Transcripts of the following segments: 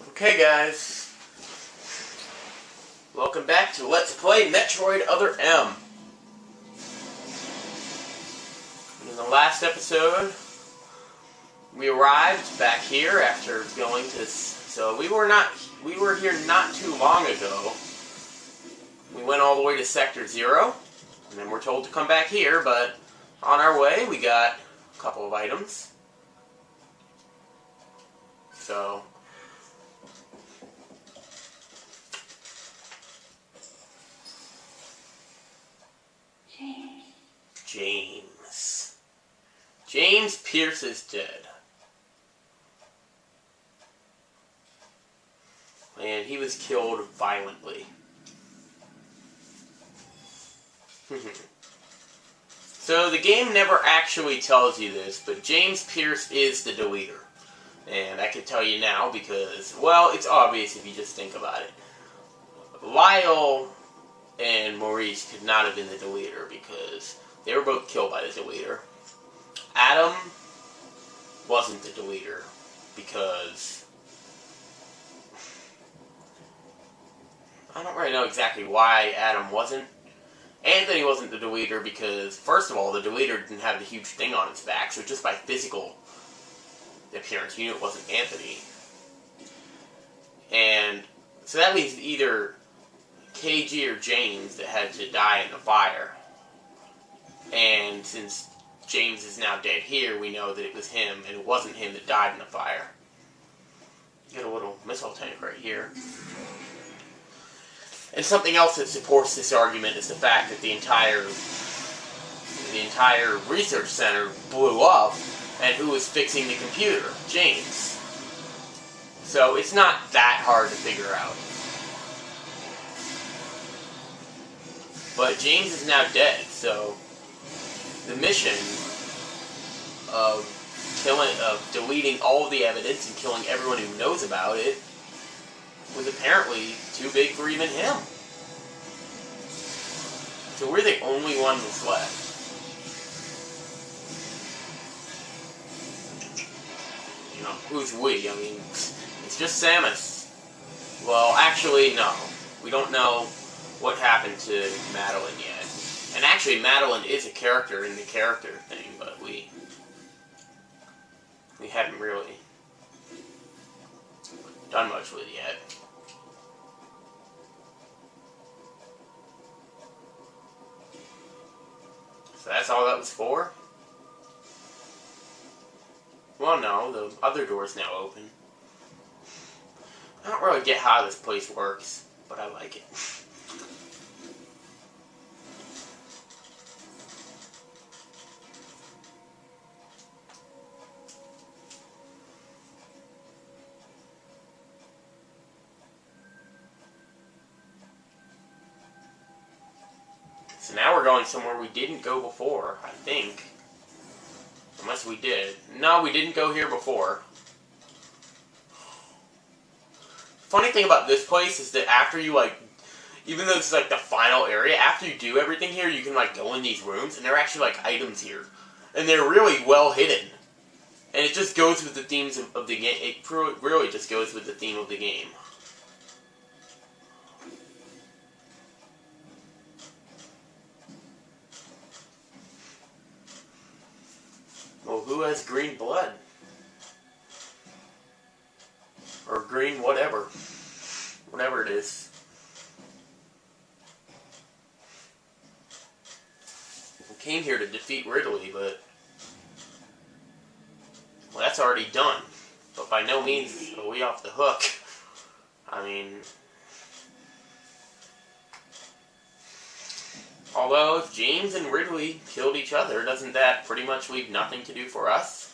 Okay guys, welcome back to Let's Play Metroid Other M. In the last episode, we arrived back here after going to... So we were here not too long ago. We went all the way to Sector 0, and then we're told to come back here, but on our way we got a couple of items. So... James Pierce is dead. And he was killed violently. So the game never actually tells you this, but James Pierce is the deleter. And I can tell you now because, well, it's obvious if you just think about it. Lyle and Maurice could not have been the deleter because they were both killed by the deleter. Adam wasn't the deleter because I don't really know exactly why Adam wasn't. Anthony wasn't the deleter because, first of all, the deleter didn't have the huge thing on his back, so just by physical appearance, you knew it wasn't Anthony. And so that leaves either KG or James that had to die in the fire. And since James is now dead here, we know that it was him, and it wasn't him that died in the fire. You got a little missile tank right here. And something else that supports this argument is the fact that the entire research center blew up, and who was fixing the computer? James. So it's not that hard to figure out. But James is now dead, so the mission of deleting all of the evidence and killing everyone who knows about it was apparently too big for even him. So we're the only one that's left. You know, who's we? I mean, it's just Samus. Well, actually, no. We don't know what happened to Madeline yet. And actually, Madeline is a character in the character thing, but we haven't really done much with it yet. So that's all that was for? Well, no, the other door's now open. I don't really get how this place works, but I like it. So now we're going somewhere we didn't go before, I think. Unless we did. No, we didn't go here before. Funny thing about this place is that after you, even though this is like the final area, after you do everything here, you can go in these rooms, and there are actually items here. And they're really well hidden. And it just goes with the themes of the game. It really just goes with the theme of the game. Well, who has green blood? Or green whatever. Whatever it is. We came here to defeat Ridley, but... well, that's already done. But by no means are we off the hook. I mean... although, if James and Ridley killed each other, doesn't that pretty much leave nothing to do for us?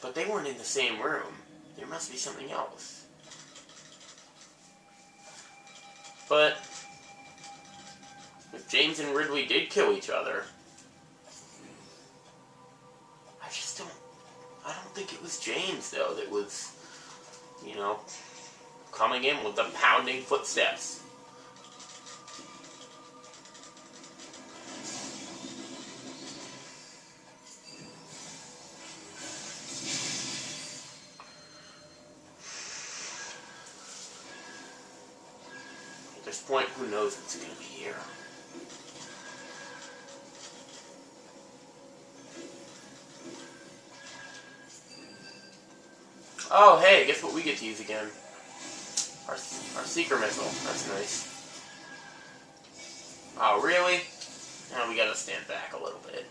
But they weren't in the same room. There must be something else. But if James and Ridley did kill each other, I don't think it was James, though, that was, coming in with the pounding footsteps. this point, who knows what's going to be here. Oh, hey, guess what we get to use again? Our seeker missile. That's nice. Oh, really? Now we gotta stand back a little bit.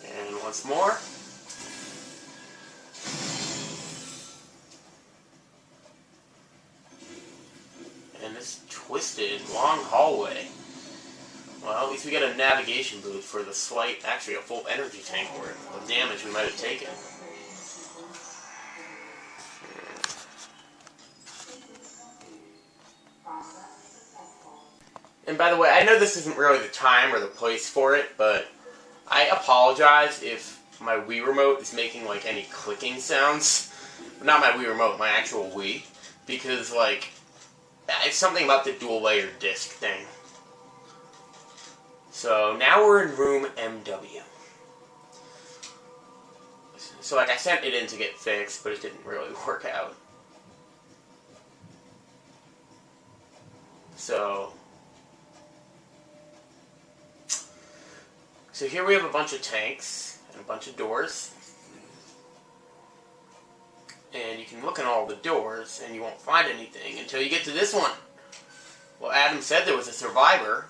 And once more. And this twisted, long hallway. Well, at least we got a navigation booth for the slight, actually a full energy tank worth of damage we might have taken. And by the way, I know this isn't really the time or the place for it, but I apologize if my Wii remote is making like any clicking sounds. Not my Wii remote, my actual Wii. Because like, it's something about the dual layer disc thing. So now we're in room MW. So like I sent it in to get fixed, but it didn't really work out. So here we have a bunch of tanks and a bunch of doors. And you can look in all the doors and you won't find anything until you get to this one. Well, Adam said there was a survivor.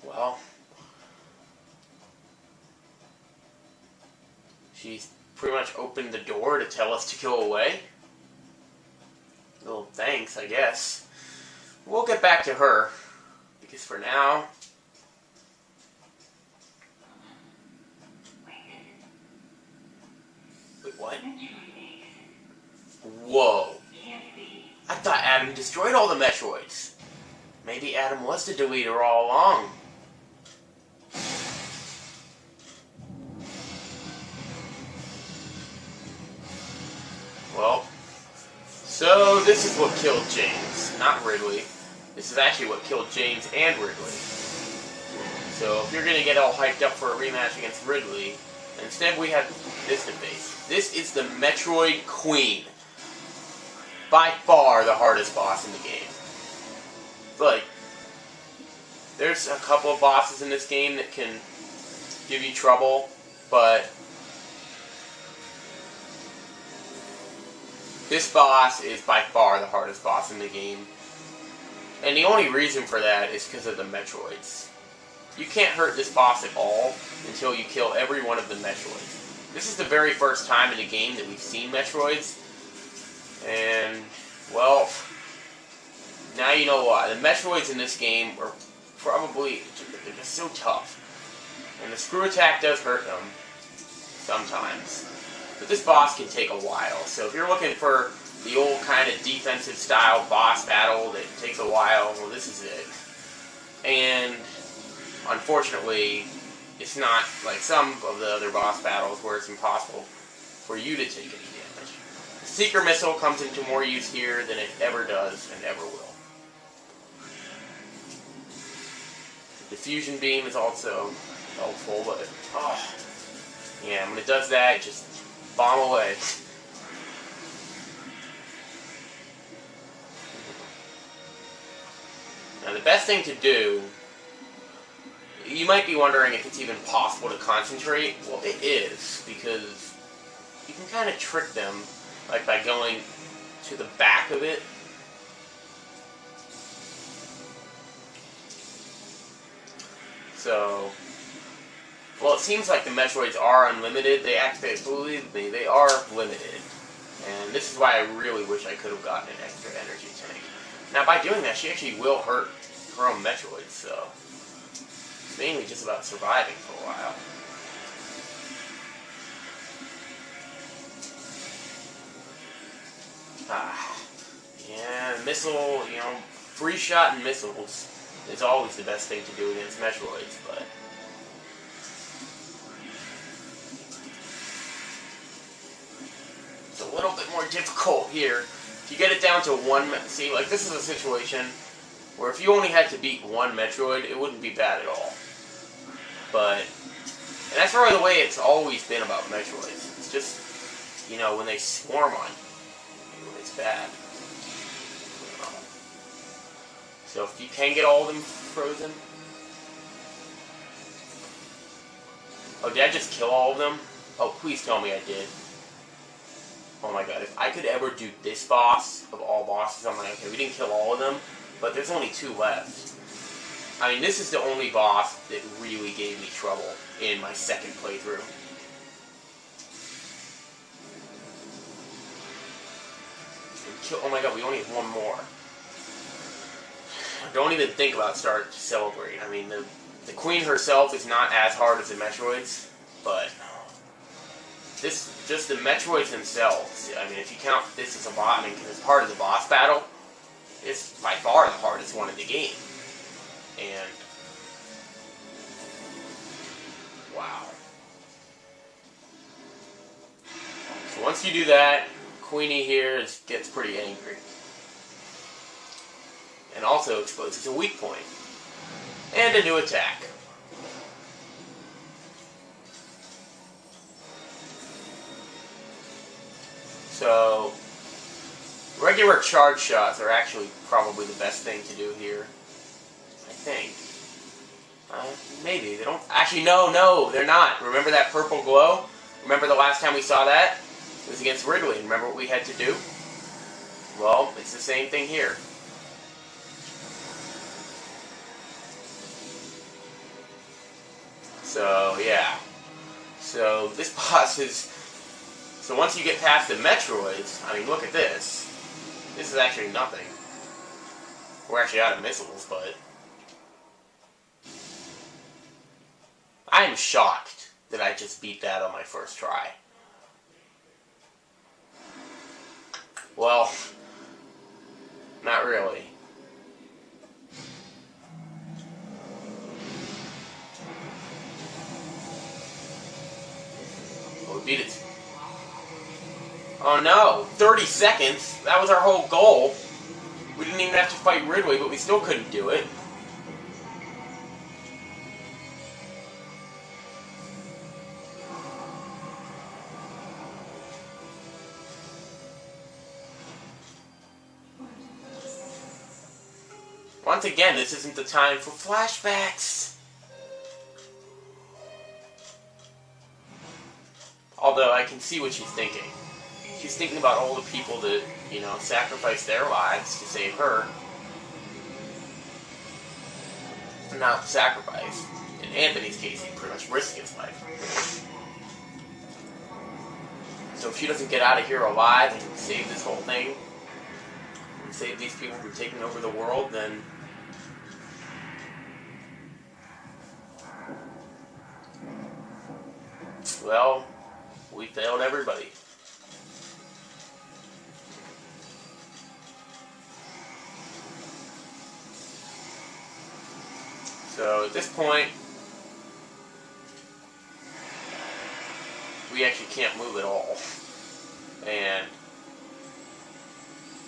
Well, she's pretty much opened the door to tell us to go away. Well, thanks, I guess. We'll get back to her, because for now... Wait, what? Whoa. I thought Adam destroyed all the Metroids. Maybe Adam was the deleter all along. Well, so this is what killed James, not Ridley. This is actually what killed James and Ridley. So if you're going to get all hyped up for a rematch against Ridley, instead we have this to face. This is the Metroid Queen. By far the hardest boss in the game. Like, there's a couple of bosses in this game that can give you trouble, but this boss is by far the hardest boss in the game. And the only reason for that is because of the Metroids. You can't hurt this boss at all until you kill every one of the Metroids. This is the very first time in the game that we've seen Metroids. And, well, now you know why. The Metroids in this game are probably, they're just so tough. And the screw attack does hurt them sometimes. But this boss can take a while. So if you're looking for the old kind of defensive style boss battle that takes a while, well, this is it. And unfortunately, it's not like some of the other boss battles where it's impossible for you to take any damage. The Seeker Missile comes into more use here than it ever does and ever will. The Fusion Beam is also helpful, but yeah, when it does that, just bomb away. Now the best thing to do, you might be wondering if it's even possible to concentrate. Well, it is, because you can kind of trick them, like by going to the back of it. So, well, it seems like the Metroids are unlimited. They actually, believe me, they are limited. And this is why I really wish I could have gotten an extra energy tank. Now, by doing that, she actually will hurt her own Metroids, so it's mainly just about surviving for a while. Yeah, missile, free shot and missiles is always the best thing to do against Metroids, but... It's a little bit more difficult here. If you get it down to one... See, like, this is a situation where if you only had to beat one Metroid, it wouldn't be bad at all. But... And that's really the way it's always been about Metroids. It's just, when they swarm on you, it's bad. So if you can get all of them frozen... Oh, did I just kill all of them? Oh, please tell me I did. Oh my god, if I could ever do this boss of all bosses, I'm like, okay, we didn't kill all of them, but there's only 2 left. I mean, this is the only boss that really gave me trouble in my second playthrough. Oh my god, we only have one more. Don't even think about starting to celebrate. I mean, the Queen herself is not as hard as the Metroids, but just the Metroids themselves, I mean, if you count this as a boss, I mean, because it's part of the boss battle, it's by far the hardest one in the game. And, wow. So once you do that, Queenie here gets pretty angry. And also exposes a weak point. And a new attack. So, regular charge shots are actually probably the best thing to do here. I think. Maybe. They don't... Actually, no, they're not. Remember that purple glow? Remember the last time we saw that? It was against Ridley. Remember what we had to do? Well, it's the same thing here. So, yeah. So, this boss is... So once you get past the Metroids, I mean, look at this. This is actually nothing. We're actually out of missiles, but... I am shocked that I just beat that on my first try. Well, not really. Well, we beat it. Oh no, 30 seconds? That was our whole goal. We didn't even have to fight Ridley, but we still couldn't do it. Once again, this isn't the time for flashbacks. Although I can see what she's thinking. She's thinking about all the people that, sacrificed their lives to save her. Not sacrifice. In Anthony's case, he pretty much risked his life. So if she doesn't get out of here alive and save this whole thing, and save these people from taking over the world, then... well, we failed everybody. So at this point, we actually can't move at all. And,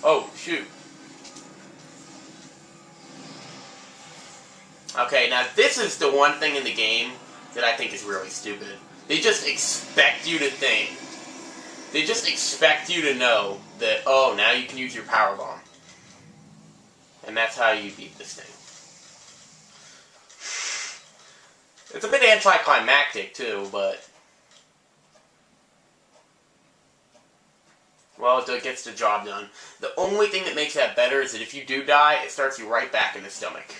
oh, shoot. Okay, now this is the one thing in the game that I think is really stupid. They just expect you to think. They just expect you to know that, oh, now you can use your power bomb. And that's how you beat this thing. It's a bit anticlimactic, too, but... well, it gets the job done. The only thing that makes that better is that if you do die, it starts you right back in the stomach.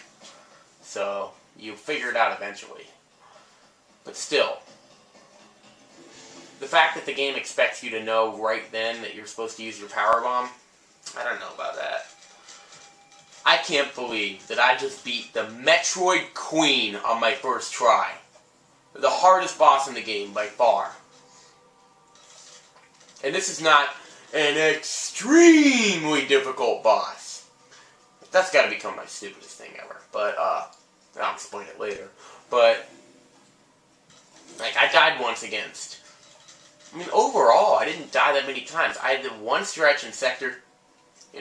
So, you figure it out eventually. But still, the fact that the game expects you to know right then that you're supposed to use your power bomb, I don't know about that. I can't believe that I just beat the Metroid Queen on my first try. The hardest boss in the game by far. And this is not an extremely difficult boss. That's got to become my stupidest thing ever. But, I'll explain it later. But, like, I died once against... I mean, overall, I didn't die that many times. I had the one stretch in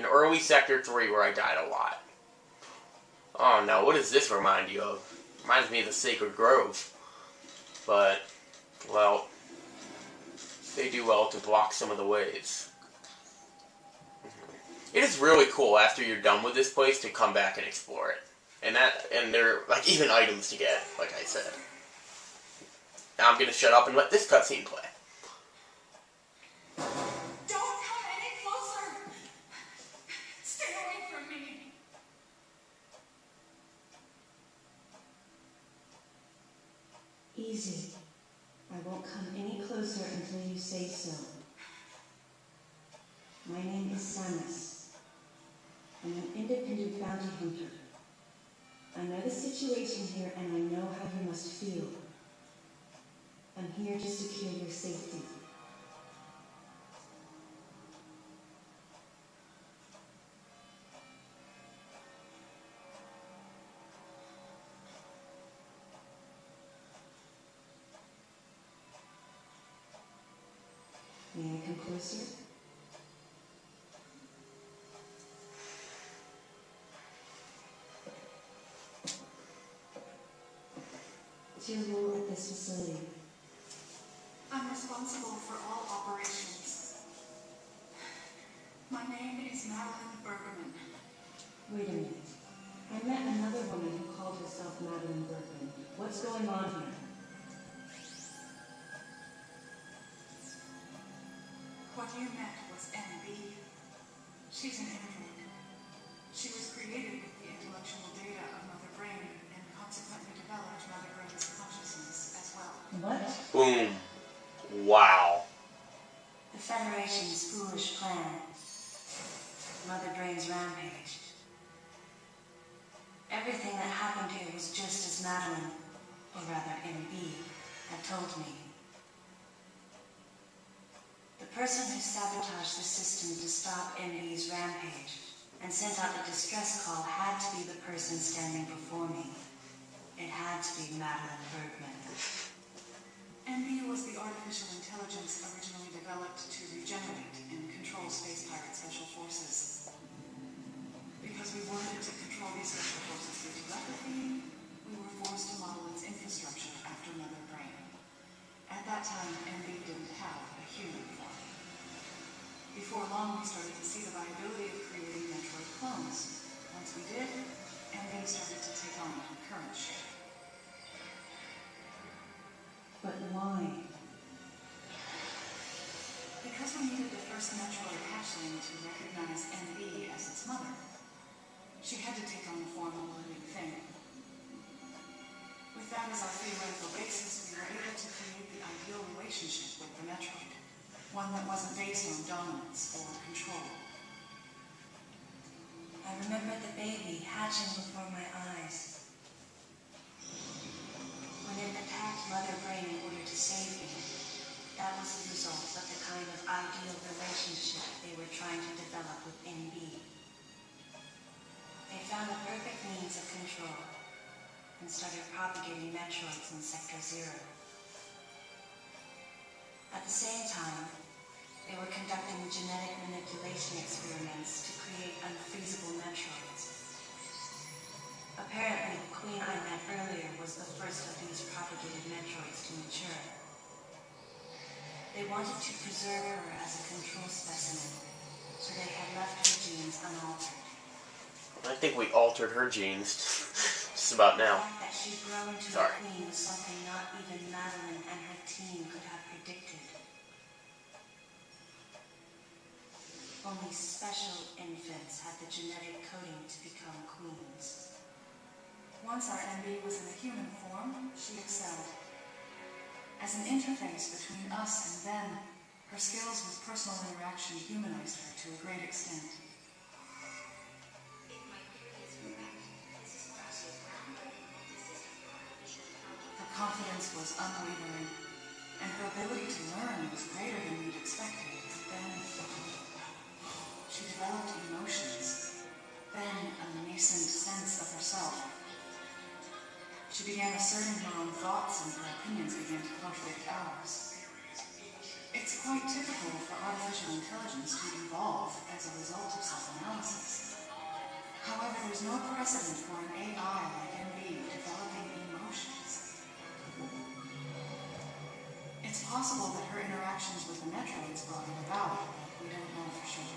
early Sector 3 where I died a lot. Oh no, what does this remind you of? Reminds me of the Sacred Grove. But, well, they do well to block some of the waves. It is really cool after you're done with this place to come back and explore it. And there are, like, even items to get, like I said. Now I'm gonna shut up and let this cutscene play. Don't come any closer! Stay away from me! Easy. I won't come any closer until you say so. My name is Samus. I'm an independent bounty hunter. I know the situation here and I know how you must feel. I'm here to secure your safety. May I come closer? What's your role at this facility? I'm responsible for all operations. My name is Madeline Bergman. Wait a minute. I met another woman who called herself Madeline Bergman. What's going on here? What you met was MB. She's an android. She was created with the intellectual data of Mother Brain and consequently developed Mother Brain's consciousness as well. What? Boom. Wow. The Federation's foolish plan. Mother Brain's rampage. Everything that happened here was just as Madeline, or rather MB, had told me. The person who sabotaged the system to stop MB's rampage and sent out a distress call had to be the person standing before me. It had to be Madeline Bergman. MB was the artificial intelligence originally developed to regenerate and control space pirate special forces. Because we wanted to control these special forces through telepathy, we were forced to model its infrastructure after Mother Brain. At that time, MB didn't have a human form. Before long, we started to see the viability of creating Metroid clones. Once we did, MB started to take on her current shape. But why? Because we needed the first Metroid hatchling to recognize MB as its mother. She had to take on the form of a living thing. With that as our theoretical basis, we were able to create the ideal relationship with the Metroid. One that wasn't based on dominance or control. I remember the baby hatching before my eyes. When it attacked Mother Brain in order to save me, that was the result of the kind of ideal relationship they were trying to develop with MB. They found the perfect means of control and started propagating Metroids in Sector 0. At the same time, they were conducting genetic manipulation experiments to create unfeasible Metroids. Apparently, the Queen I met earlier was the first of these propagated Metroids to mature. They wanted to preserve her as a control specimen, so they had left her genes unaltered. I think we altered her genes just about now. The fact that she'd grown into a queen was something not even Madeline and her team could have predicted. Only special infants had the genetic coding to become queens. Once our MB was in a human form, she excelled. As an interface between us and them, her skills with personal interaction humanized her to a great extent. Her confidence was unwavering, and her ability to learn was greater than we'd expected. Then She developed emotions, then a nascent sense of herself. She began asserting her own thoughts and her opinions began to contradict ours. It's quite typical for artificial intelligence to evolve as a result of self-analysis. However, there's no precedent for an AI like MB developing emotions. It's possible that her interactions with the Metroids brought it about, but we don't know for sure.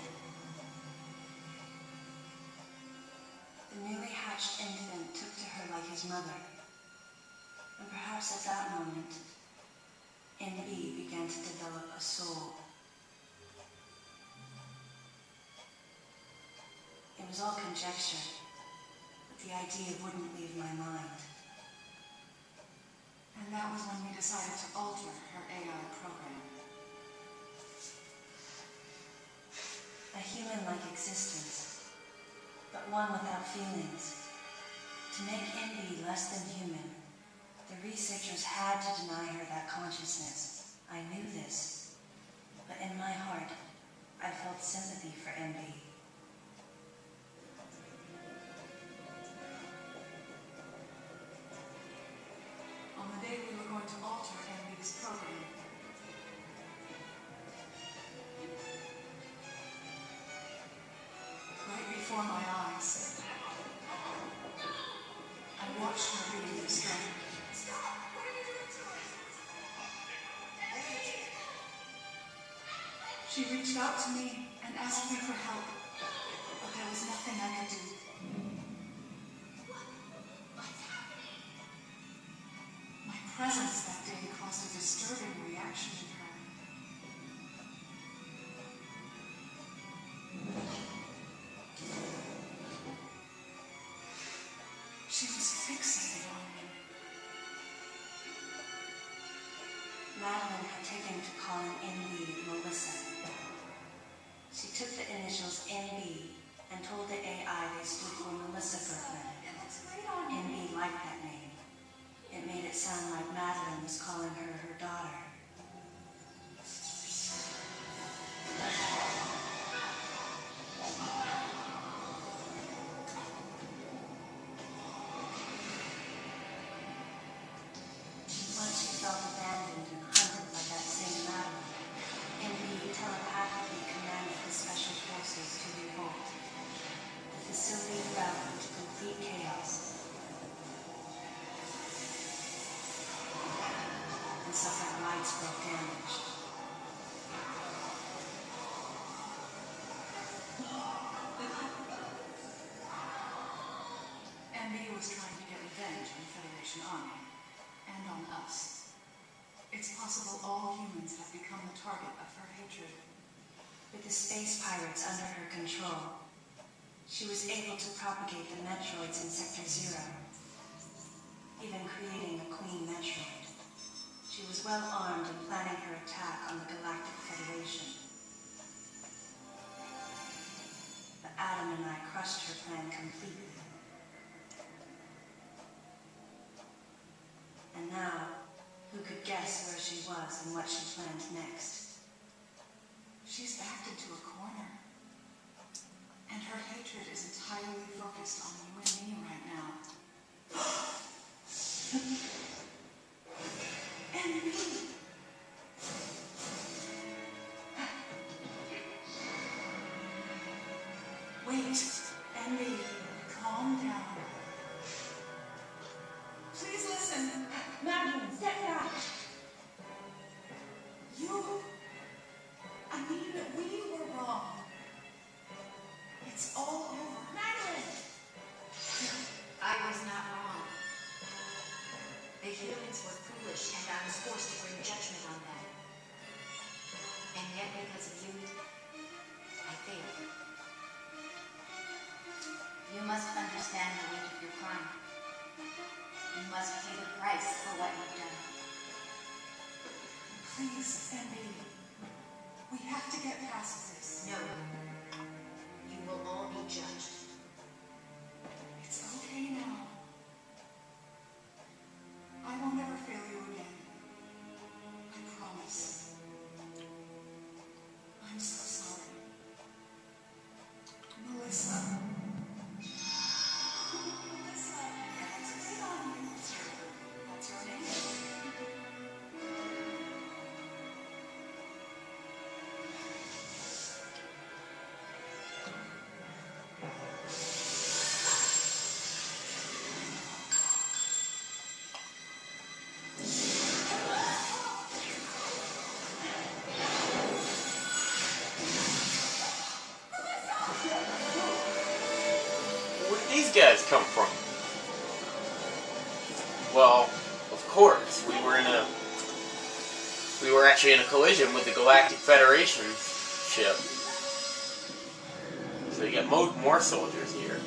The newly hatched infant took to her like his mother. And perhaps at that moment, NB began to develop a soul. It was all conjecture, but the idea wouldn't leave my mind. And that was when we decided to alter her AI program. A human-like existence, but one without feelings. To make NB less than human, the researchers had to deny her that consciousness. I knew this, but in my heart, I felt sympathy for NB. On the day we were going to alter MB's program, right before my eyes, I watched her being restrained. She reached out to me and asked me for help, but there was nothing I could do. My presence that day caused a disturbing reaction in her. She was fixated on me. Madeline had taken to calling NB Melissa. She took the initials NB and told the AI they stood for Melissa Bergman. NB liked that name. It made it sound like Madeline was calling her her daughter. Once she felt abandoned and hunted by that same Madeline, NB telepathically commanded the special forces to revolt. The facility fell into complete chaos and suffered widespread damage. MB was trying to get revenge on the Federation Army, and on us. It's possible all humans have become the target of her hatred. With the space pirates under her control, she was able to propagate the Metroids in Sector Zero, even creating a Queen Metroid. She was well armed and planning her attack on the Galactic Federation. But Adam and I crushed her plan completely. And now, who could guess where she was and what she planned next? She's backed into a corner. And her hatred is entirely focused on you and me right now. And me! Wait, Andy, calm down. Please listen. Madeline, step back! We were wrong. It's all over. Madeline! I was not wrong. The humans were foolish, and I was forced to bring judgment on them. And yet, because of you, I failed. You must understand the weight of your crime. You must pay the price for what you've done. Please, Andy. We have to get past this. No. You will all be judged. It's okay now. I will never fail you again. I promise. I'm so sorry. Where did these guys come from? Well, of course, we were actually in a collision with the Galactic Federation ship. So you got more soldiers here.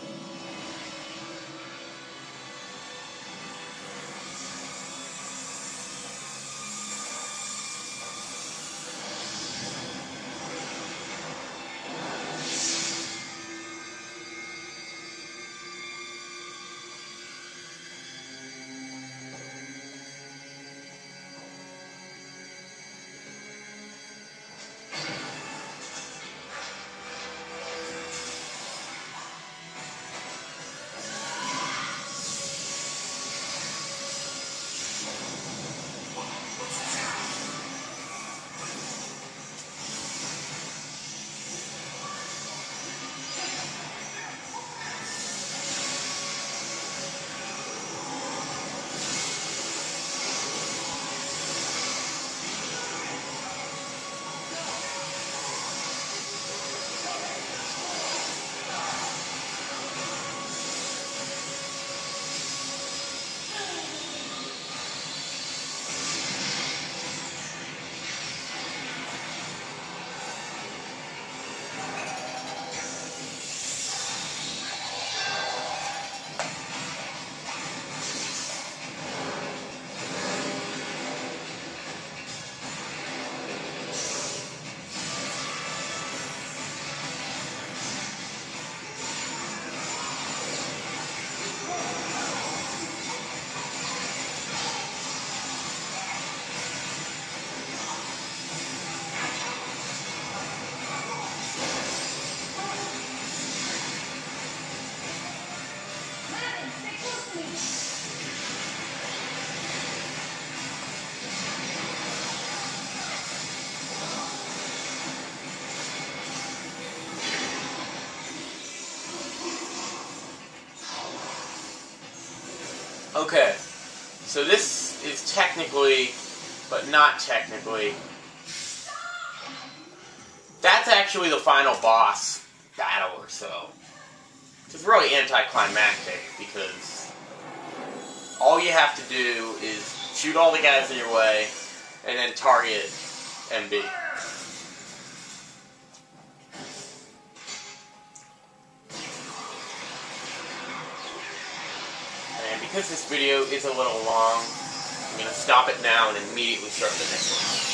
Okay, so this is technically, but not technically, that's actually the final boss battle or so. It's really anticlimactic because all you have to do is shoot all the guys in your way and then target MB. And because this video is a little long, I'm going to stop it now and immediately start the next one.